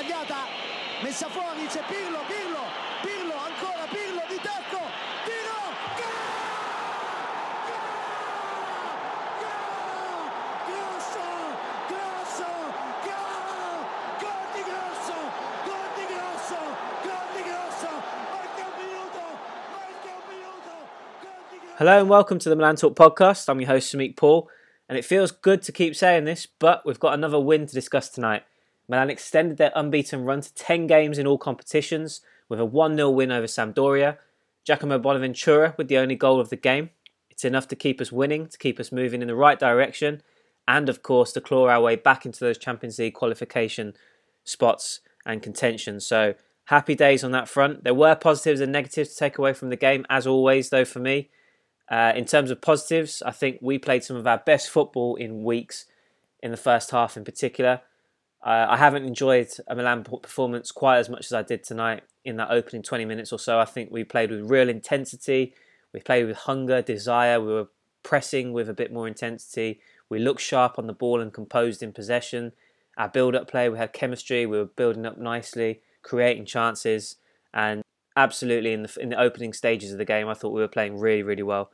sbagliata, messa fuori, c'è Pirlo, ancora Pirlo di tacco, tiro, gol! Grosso, gol di Grosso, manca un minuto, Hello and welcome to the Milan Talk podcast. I'm your host Samik Paul, and it feels good to keep saying this, but we've got another win to discuss tonight. Milan extended their unbeaten run to 10 games in all competitions with a 1-0 win over Sampdoria. Giacomo Bonaventura with the only goal of the game. It's enough to keep us winning, to keep us moving in the right direction, and of course to claw our way back into those Champions League qualification spots and contention. So happy days on that front. There were positives and negatives to take away from the game, as always though for me. In terms of positives, I think we played some of our best football in weeks, in the first half in particular. I haven't enjoyed a Milan performance quite as much as I did tonight in that opening 20 minutes or so. I think we played with real intensity. We played with hunger, desire. We were pressing with a bit more intensity. We looked sharp on the ball and composed in possession. Our build-up play, we had chemistry. We were building up nicely, creating chances, and absolutely in the opening stages of the game, I thought we were playing really, really well.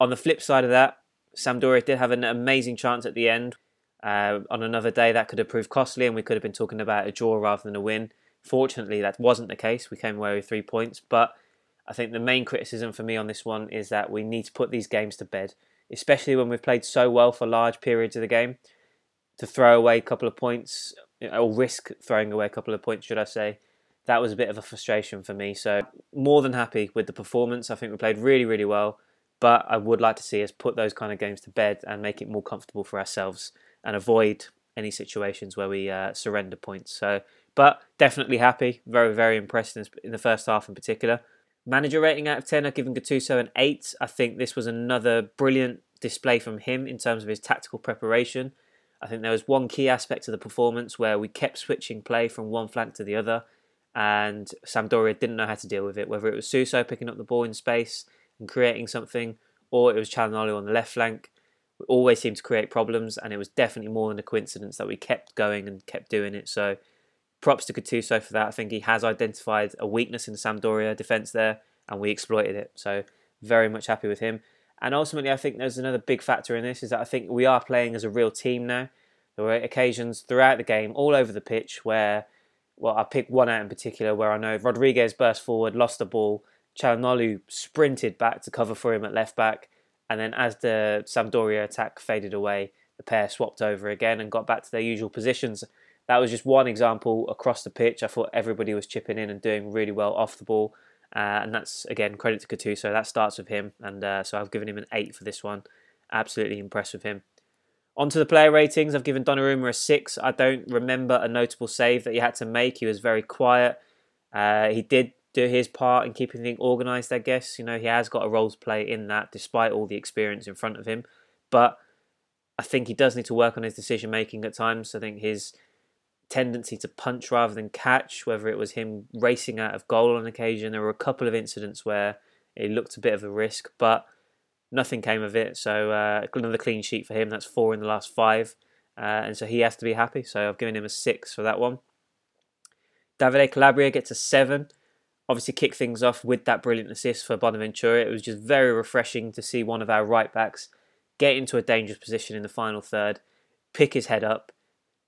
On the flip side of that, Sampdoria did have an amazing chance at the end. On another day, that could have proved costly and we could have been talking about a draw rather than a win. Fortunately, that wasn't the case. We came away with 3 points. But I think the main criticism for me on this one is that we need to put these games to bed, especially when we've played so well for large periods of the game. To throw away a couple of points, or risk throwing away a couple of points, should I say, that was a bit of a frustration for me. So more than happy with the performance. I think we played really, really well. But I would like to see us put those kind of games to bed and make it more comfortable for ourselves and avoid any situations where we surrender points. But definitely happy. Very, very impressed in the first half in particular. Manager rating out of 10, I've given Gattuso an 8. I think this was another brilliant display from him in terms of his tactical preparation. I think there was one key aspect of the performance where we kept switching play from one flank to the other, and Sampdoria didn't know how to deal with it, whether it was Suso picking up the ball in space and creating something, or it was Calhanoglu on the left flank. We always seemed to create problems, and it was definitely more than a coincidence that we kept going and kept doing it. So props to Gattuso for that. I think he has identified a weakness in the Sampdoria defence there, and we exploited it. So very much happy with him. And ultimately, I think there's another big factor in this, is that I think we are playing as a real team now. There were occasions throughout the game, all over the pitch, where, well, I pick one out in particular, where I know Rodriguez burst forward, lost the ball, Calhanoglu sprinted back to cover for him at left back, and then as the Sampdoria attack faded away, the pair swapped over again and got back to their usual positions. That was just one example across the pitch. I thought everybody was chipping in and doing really well off the ball, and that's, again, credit to Gattuso. That starts with him, and so I've given him an 8 for this one. Absolutely impressed with him. On to the player ratings, I've given Donnarumma a 6. I don't remember a notable save that he had to make. He was very quiet. He did do his part in keeping things organised, I guess. You know, he has got a role to play in that, despite all the experience in front of him. But I think he does need to work on his decision-making at times. I think his tendency to punch rather than catch, whether it was him racing out of goal on occasion, there were a couple of incidents where it looked a bit of a risk, but nothing came of it. So another clean sheet for him. That's 4 in the last 5. And so he has to be happy. So I've given him a 6 for that one. Davide Calabria gets a 7. Obviously kicked things off with that brilliant assist for Bonaventura. It was just very refreshing to see one of our right backs get into a dangerous position in the final third, pick his head up,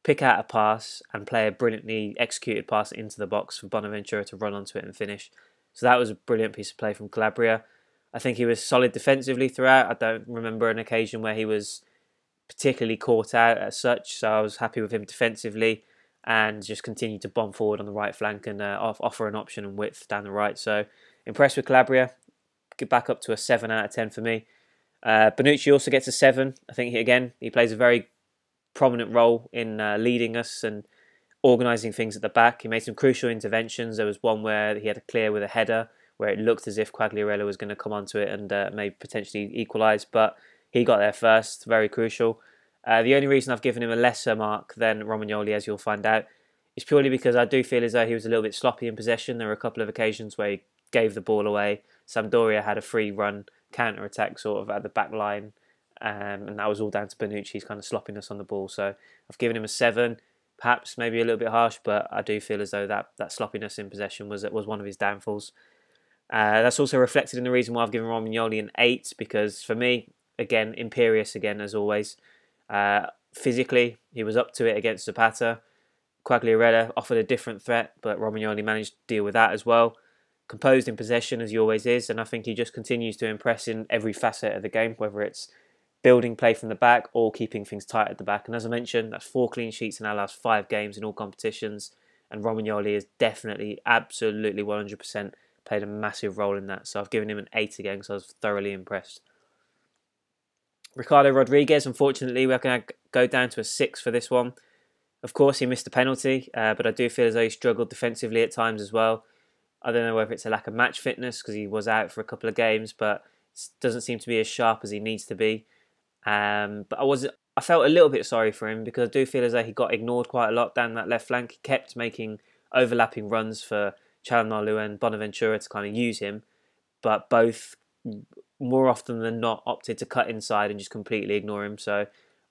pick out a pass and play a brilliantly executed pass into the box for Bonaventura to run onto it and finish. So that was a brilliant piece of play from Calabria. I think he was solid defensively throughout. I don't remember an occasion where he was particularly caught out as such, so I was happy with him defensively and just continued to bomb forward on the right flank and offer an option and width down the right. So impressed with Calabria. Get back up to a 7 out of 10 for me. Bonucci also gets a 7. I think he plays a very prominent role in leading us and organising things at the back. He made some crucial interventions. There was one where he had a clear with a header where it looked as if Quagliarella was going to come onto it and maybe potentially equalise, but he got there first. Very crucial. The only reason I've given him a lesser mark than Romagnoli, as you'll find out, is purely because I do feel as though he was a little bit sloppy in possession. There were a couple of occasions where he gave the ball away. Sampdoria had a free run counter-attack sort of at the back line, and that was all down to Bonucci's kind of sloppiness on the ball. So I've given him a 7. perhaps maybe a little bit harsh, but I do feel as though that sloppiness in possession was one of his downfalls. That's also reflected in the reason why I've given Romagnoli an 8, because for me, again, imperious again as always. Physically, he was up to it against Zapata. Quagliarella offered a different threat, but Romagnoli managed to deal with that as well. Composed in possession as he always is, and I think he just continues to impress in every facet of the game, whether it's building play from the back or keeping things tight at the back. And as I mentioned, that's 4 clean sheets in our last 5 games in all competitions, and Romagnoli is definitely, absolutely 100% played a massive role in that. So I've given him an 8 again because I was thoroughly impressed. Ricardo Rodriguez, unfortunately, we're going to go down to a 6 for this one. Of course, he missed a penalty, but I do feel as though he struggled defensively at times as well. I don't know whether it's a lack of match fitness because he was out for a couple of games, but doesn't seem to be as sharp as he needs to be. But I felt a little bit sorry for him because I do feel as though he got ignored quite a lot down that left flank. He kept making overlapping runs for Çalhanoğlu and Bonaventura to kind of use him, but both more often than not opted to cut inside and just completely ignore him. So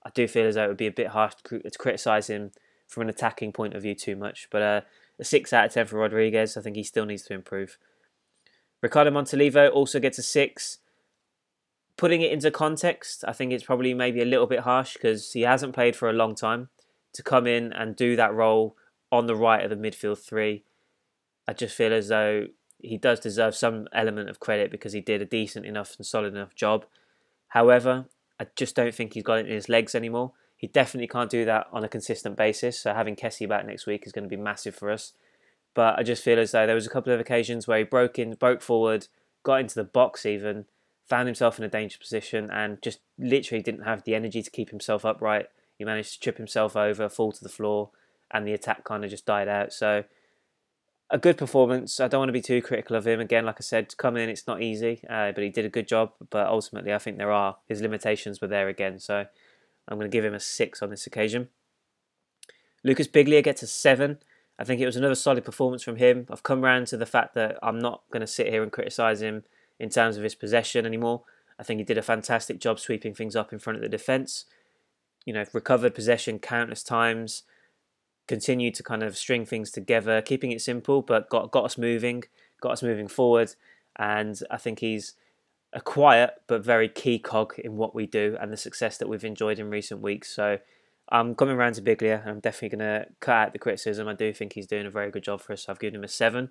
I do feel as though it would be a bit harsh to criticise him from an attacking point of view too much. But a 6 out of 10 for Rodriguez. I think he still needs to improve. Ricardo Montolivo also gets a 6. Putting it into context, I think it's probably maybe a little bit harsh because he hasn't played for a long time. To come in and do that role on the right of the midfield 3, I just feel as though he does deserve some element of credit because he did a decent enough and solid enough job. However, I just don't think he's got it in his legs anymore. He definitely can't do that on a consistent basis. So having Kessie back next week is going to be massive for us. But I just feel as though there was a couple of occasions where he broke forward, got into the box even, found himself in a dangerous position and just literally didn't have the energy to keep himself upright. He managed to trip himself over, fall to the floor, and the attack kind of just died out. So a good performance. I don't want to be too critical of him. Again, like I said, to come in, it's not easy, but he did a good job. But ultimately, I think his limitations were there again. So I'm going to give him a 6 on this occasion. Lucas Biglia gets a 7. I think it was another solid performance from him. I've come round to the fact that I'm not going to sit here and criticise him in terms of his possession anymore. I think he did a fantastic job sweeping things up in front of the defence. Recovered possession countless times, continued to kind of string things together, keeping it simple, but got us moving forward. And I think he's a quiet but very key cog in what we do and the success that we've enjoyed in recent weeks. So I'm coming around to Biglia and I'm definitely going to cut out the criticism. I do think he's doing a very good job for us. So I've given him a 7.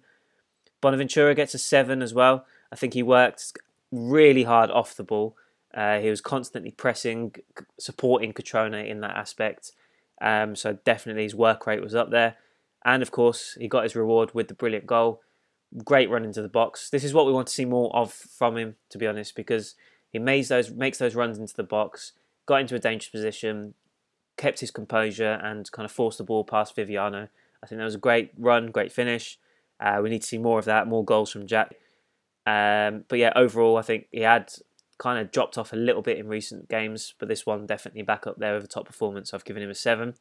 Bonaventura gets a 7 as well. I think he worked really hard off the ball. He was constantly pressing, supporting Cutrone in that aspect. So definitely his work rate was up there. And of course, he got his reward with the brilliant goal. Great run into the box. This is what we want to see more of from him, to be honest, because he makes those runs into the box, got into a dangerous position, kept his composure and kind of forced the ball past Viviano. I think that was a great run, great finish. We need to see more of that, more goals from Jack. But yeah, overall, I think he had kind of dropped off a little bit in recent games, but this one definitely back up there with a top performance. I've given him a 7.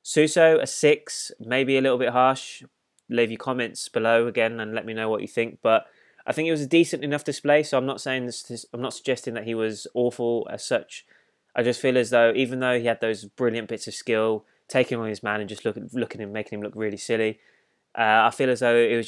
Suso, a 6, maybe a little bit harsh. Leave your comments below again and let me know what you think. But I think it was a decent enough display, so I'm not suggesting that he was awful as such. I just feel as though, even though he had those brilliant bits of skill, taking on his man and just looking at him, making him look really silly, I feel as though he was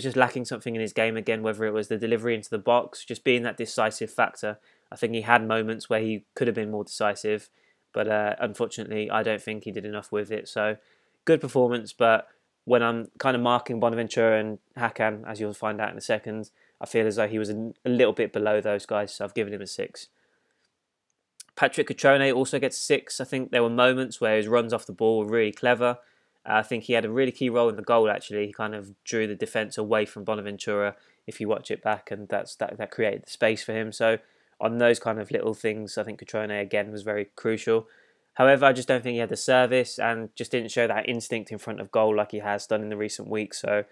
just lacking something in his game again, whether it was the delivery into the box, just being that decisive factor. I think he had moments where he could have been more decisive, but unfortunately, I don't think he did enough with it. So, good performance, but when I'm kind of marking Bonaventura and Hakan, as you'll find out in a second, I feel as though he was a little bit below those guys, so I've given him a 6. Patrick Cutrone also gets a 6. I think there were moments where his runs off the ball were really clever. I think he had a really key role in the goal, actually. He kind of drew the defence away from Bonaventura, if you watch it back, and that created the space for him. So on those kind of little things, I think Cutrone, again, was very crucial. However, I just don't think he had the service and just didn't show that instinct in front of goal like he has done in the recent weeks. So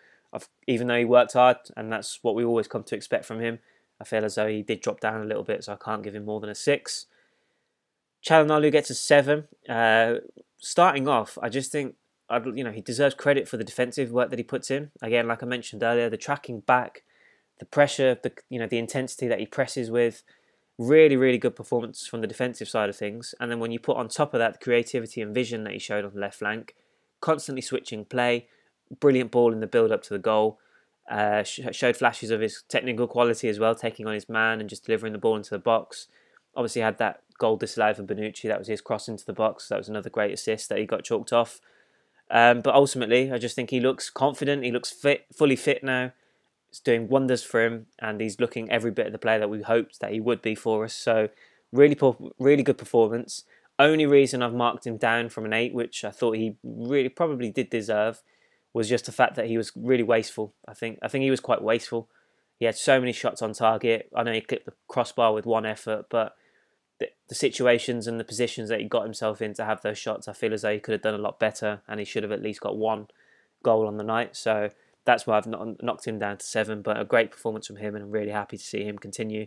even though he worked hard, and that's what we always come to expect from him, I feel as though he did drop down a little bit, so I can't give him more than a 6. Çalhanoğlu gets a 7. Starting off, I just think he deserves credit for the defensive work that he puts in. Again, like I mentioned earlier, the tracking back, the pressure, the intensity that he presses with. Really, really good performance from the defensive side of things. And then when you put on top of that the creativity and vision that he showed on the left flank, constantly switching play, brilliant ball in the build-up to the goal, showed flashes of his technical quality as well, taking on his man and just delivering the ball into the box. Obviously had that goal disallowed for Bonucci, that was his cross into the box, that was another great assist that he got chalked off. But ultimately, I just think he looks confident, he looks fit, fully fit now. It's doing wonders for him, and he's looking every bit of the player that we hoped that he would be for us. So really good performance. Only reason I've marked him down from an 8, which I thought he really probably did deserve, was just the fact that he was really wasteful. I think he was quite wasteful. He had so many shots on target. I know he clipped the crossbar with one effort, but the situations and the positions that he got himself in to have those shots, I feel as though he could have done a lot better, and he should have at least got one goal on the night. So that's why I've knocked him down to 7, but a great performance from him, and I'm really happy to see him continue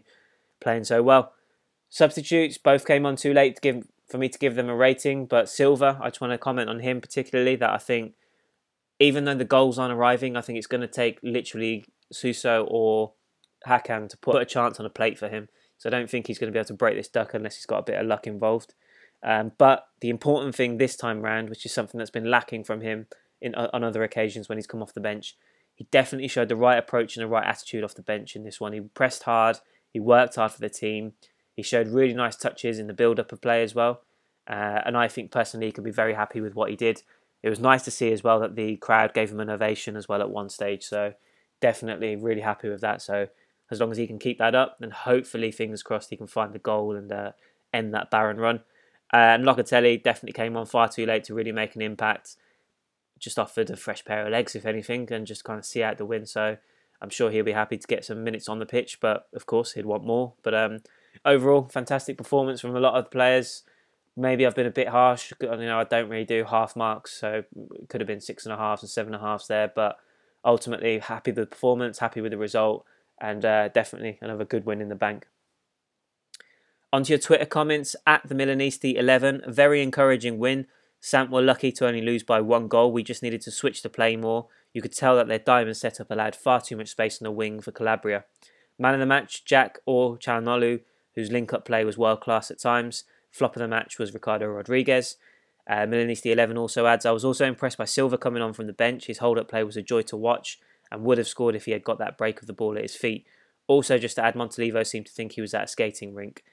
playing so well. Substitutes both came on too late for me to give them a rating, but Silva, I just want to comment on him particularly, that I think even though the goals aren't arriving, I think it's going to take literally Suso or Hakan to put a chance on a plate for him. So I don't think he's going to be able to break this duck unless he's got a bit of luck involved. But the important thing this time round, which is something that's been lacking from him on other occasions when he's come off the bench, he definitely showed the right approach and the right attitude off the bench in this one. He pressed hard, he worked hard for the team, he showed really nice touches in the build-up of play as well. And I think personally he can be very happy with what he did. It was nice to see as well that the crowd gave him an ovation as well at one stage. So definitely really happy with that. So as long as he can keep that up, then hopefully, fingers crossed, he can find the goal and end that barren run. And Locatelli definitely came on far too late to really make an impact. Just offered a fresh pair of legs, if anything, and just kind of see out the win. So I'm sure he'll be happy to get some minutes on the pitch, but of course he'd want more. But overall, fantastic performance from a lot of the players. Maybe I've been a bit harsh. I don't really do half marks, so it could have been 6.5s and 7.5s there. But ultimately, happy with the performance, happy with the result, and definitely another good win in the bank. Onto your Twitter comments, at the Milanisti11, a very encouraging win. Samp were lucky to only lose by 1 goal. We just needed to switch to play more. You could tell that their diamond setup allowed far too much space on the wing for Calabria. Man of the match, Jack or Çalhanoğlu, whose link-up play was world-class at times. Flop of the match was Ricardo Rodriguez. Milanisti11 also adds, I was also impressed by Silva coming on from the bench. His hold-up play was a joy to watch and would have scored if he had got that break of the ball at his feet. Also, just to add, Montalivo seemed to think he was at a skating rink.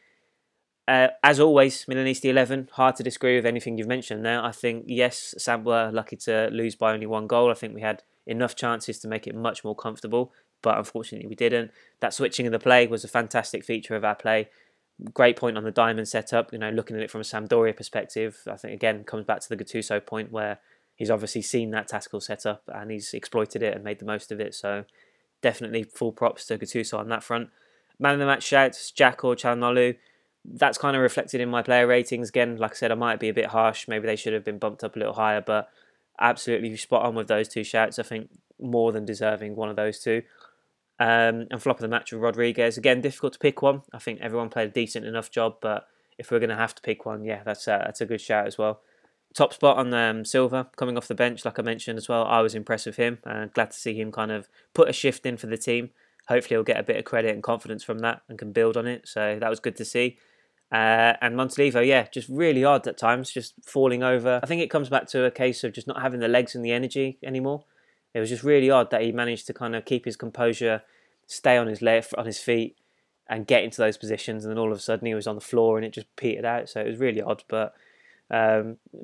As always, Milanisti11, hard to disagree with anything you've mentioned there. I think, yes, Samp were lucky to lose by only 1 goal. I think we had enough chances to make it much more comfortable, but unfortunately we didn't. That switching of the play was a fantastic feature of our play. Great point on the diamond setup, looking at it from a Sampdoria perspective. I think, again, comes back to the Gattuso point where he's obviously seen that tactical setup and he's exploited it and made the most of it. So definitely full props to Gattuso on that front. Man of the match shouts, Jack or Çalhanoğlu. That's kind of reflected in my player ratings. Again, like I said, I might be a bit harsh. Maybe they should have been bumped up a little higher, but absolutely spot on with those 2 shouts. I think more than deserving one of those 2. And flop of the match with Rodriguez. Again, difficult to pick one. I think everyone played a decent enough job, but if we're going to have to pick one, yeah, that's a good shout as well. Top spot on Silva, coming off the bench, like I mentioned as well. I was impressed with him, and glad to see him kind of put a shift in for the team. Hopefully he'll get a bit of credit and confidence from that and can build on it. So that was good to see. And Montalivo, yeah, just really odd at times, just falling over. I think it comes back to a case of just not having the legs and the energy anymore. It was just really odd that he managed to kind of keep his composure, stay on his feet, and get into those positions. And then all of a sudden he was on the floor and it just petered out. So it was really odd, but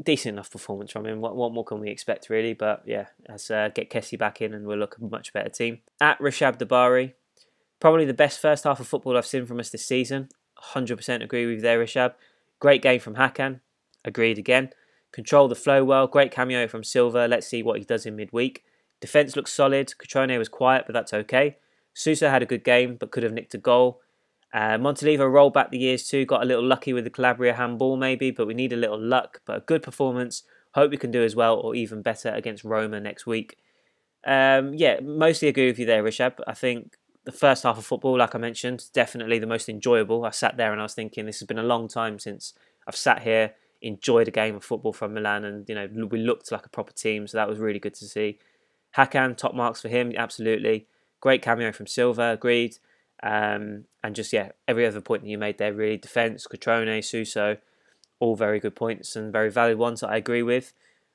decent enough performance from him. What more can we expect, really? But yeah, let's get Kessie back in and we'll look a much better team. At Rashab Dabari, probably the best first half of football I've seen from us this season. 100% agree with you there, Rashab. Great game from Hakan. Agreed again. Controlled the flow well. Great cameo from Silva. Let's see what he does in midweek. Defence looks solid. Cutrone was quiet, but that's okay. Sousa had a good game, but could have nicked a goal. Montalivo rolled back the years too. Got a little lucky with the Calabria handball maybe, but we need a little luck. But a good performance. Hope we can do as well or even better against Roma next week. Yeah, mostly agree with you there, Rishab. I think the first half of football, like I mentioned, definitely the most enjoyable. I sat there and I was thinking this has been a long time since I've sat here, enjoyed a game of football from Milan, and we looked like a proper team, so that was really good to see. Hakan, top marks for him, absolutely. Great cameo from Silva, agreed. And And just, yeah, every other point that you made there, really. Defence, Cutrone, Suso, all very good points and very valid ones that I agree with.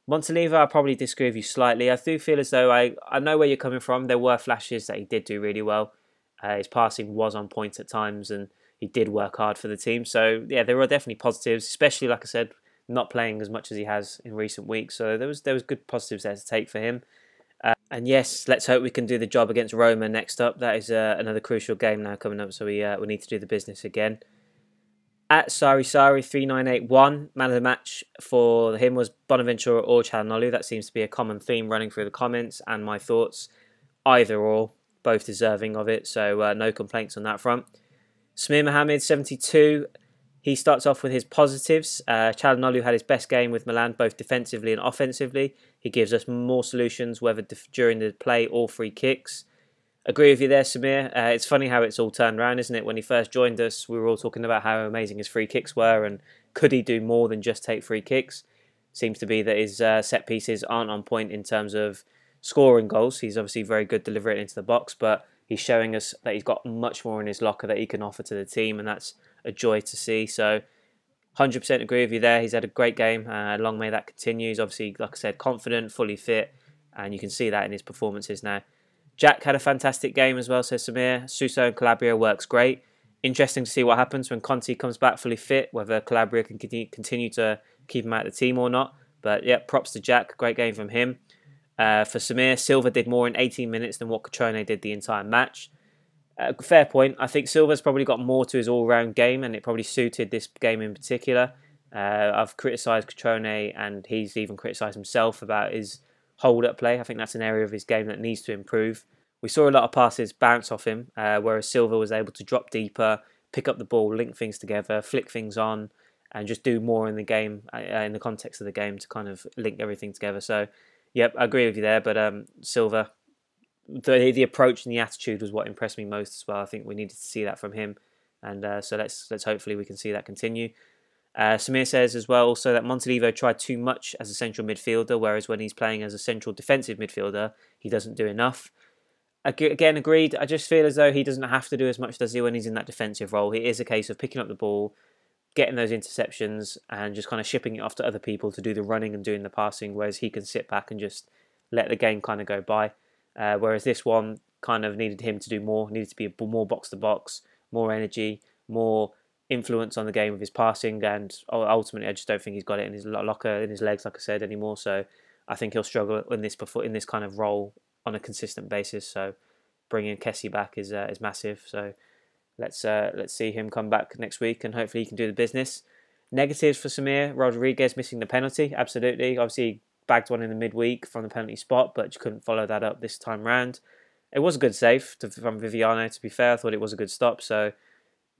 Montalivo, I probably disagree with you slightly. I do feel as though I know where you're coming from. There were flashes that he did do really well. His passing was on point at times and he did work hard for the team. So, yeah, there were definitely positives, especially, like I said, not playing as much as he has in recent weeks. So there was good positives there to take for him. And yes, let's hope we can do the job against Roma next up. That is another crucial game now coming up, so we need to do the business again. At Sari3981, man of the match for him was Bonaventura or Çalhanoğlu. That seems to be a common theme running through the comments and my thoughts. Either or, both deserving of it, so no complaints on that front. Samir Mohamed, 72. He starts off with his positives. Çalhanoğlu had his best game with Milan, both defensively and offensively. He gives us more solutions, whether during the play or free kicks. Agree with you there, Samir. It's funny how it's all turned around, isn't it? When he first joined us, we were all talking about how amazing his free kicks were and could he do more than just take free kicks. Seems to be that his set pieces aren't on point in terms of scoring goals. He's obviously very good delivering it into the box, but he's showing us that he's got much more in his locker that he can offer to the team, and that's a joy to see. So 100% agree with you there. He's had a great game. Long may that continue. He's obviously, like I said, confident, fully fit, and you can see that in his performances now. Jack had a fantastic game as well, says Samir. Suso and Calabria works great. Interesting to see what happens when Conte comes back fully fit, whether Calabria can continue to keep him out of the team or not. But yeah, props to Jack. Great game from him. For Samir, Silva did more in 18 minutes than what Cutrone did the entire match. Fair point. I think Silva's probably got more to his all-round game, and it probably suited this game in particular. I've criticised Cutrone, and he's even criticised himself about his hold-up play. I think that's an area of his game that needs to improve. We saw a lot of passes bounce off him, whereas Silva was able to drop deeper, pick up the ball, link things together, flick things on, and just do more in the game, in the context of the game, to kind of link everything together. So, yep, I agree with you there, but Silva, the approach and the attitude was what impressed me most as well. I think we needed to see that from him, and so let's hopefully we can see that continue. Samir says as well also that Montalivo tried too much as a central midfielder, whereas when he's playing as a central defensive midfielder, he doesn't do enough. Again, agreed. I just feel as though he doesn't have to do as much, does he, when he's in that defensive role. It is a case of picking up the ball, getting those interceptions, and just kind of shipping it off to other people to do the running and doing the passing, whereas he can sit back and just let the game kind of go by. Whereas this one kind of needed him to do more, needed to be more box-to-box, more energy, more influence on the game with his passing, and ultimately I just don't think he's got it in his locker, in his legs, like I said, anymore. So I think he'll struggle in this kind of role on a consistent basis. So bringing Kessie back is massive. So let's see him come back next week, and hopefully he can do the business. Negatives for Samir: Rodriguez missing the penalty. Absolutely, obviously he bagged one in the midweek from the penalty spot, but just couldn't follow that up this time round. It was a good save from Viviano, to be fair. I thought it was a good stop, so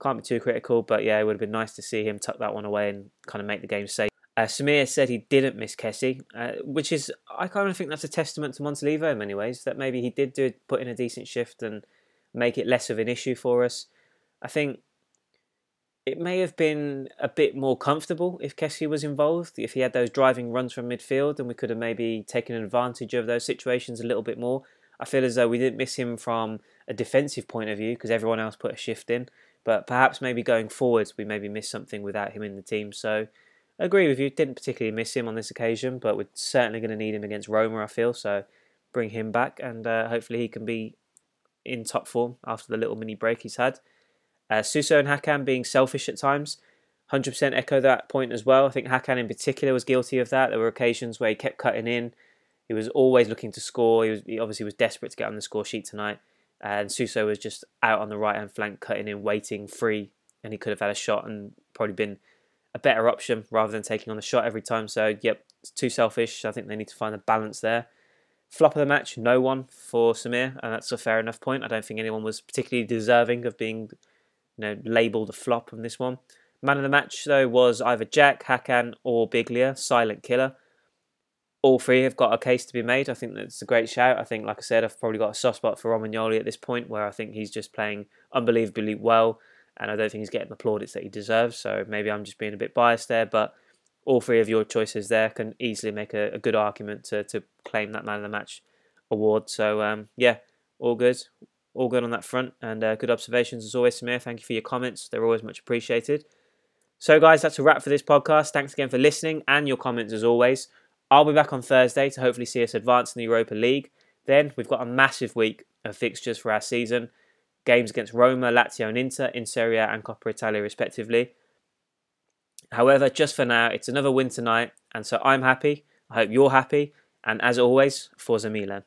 can't be too critical, but yeah, it would have been nice to see him tuck that one away and kind of make the game safe. Samir said he didn't miss Kessie, which is, I kind of think that's a testament to Montalivo in many ways, that maybe he did put in a decent shift and make it less of an issue for us. I think it may have been a bit more comfortable if Kessie was involved, if he had those driving runs from midfield, and we could have maybe taken advantage of those situations a little bit more. I feel as though we didn't miss him from a defensive point of view because everyone else put a shift in. But perhaps maybe going forwards, we maybe missed something without him in the team. So I agree with you. Didn't particularly miss him on this occasion, but we're certainly going to need him against Roma, I feel. So bring him back, and hopefully he can be in top form after the little mini break he's had. Suso and Hakan being selfish at times. 100% echo that point as well. I think Hakan in particular was guilty of that. There were occasions where he kept cutting in. He was always looking to score. He obviously was desperate to get on the score sheet tonight. And Suso was just out on the right-hand flank, cutting in, waiting, free, and he could have had a shot and probably been a better option rather than taking on the shot every time. So, yep, it's too selfish. I think they need to find a balance there. Flop of the match, no one for Samir, and that's a fair enough point. I don't think anyone was particularly deserving of being, labelled a flop on this one. Man of the match, though, was either Jack, Hakan, or Biglia, silent killer. All three have got a case to be made. I think that's a great shout. I think, like I said, I've probably got a soft spot for Romagnoli at this point, where I think he's just playing unbelievably well, and I don't think he's getting the plaudits that he deserves. So maybe I'm just being a bit biased there, but all three of your choices there can easily make a good argument to claim that Man of the Match award. So, yeah, all good. all good on that front, and good observations as always, Samir. Thank you for your comments. They're always much appreciated. So guys, that's a wrap for this podcast. Thanks again for listening and your comments as always. I'll be back on Thursday to hopefully see us advance in the Europa League. Then we've got a massive week of fixtures for our season. Games against Roma, Lazio and Inter in Serie A and Coppa Italia respectively. However, just for now, it's another win tonight, and so I'm happy. I hope you're happy. And as always, Forza Milan.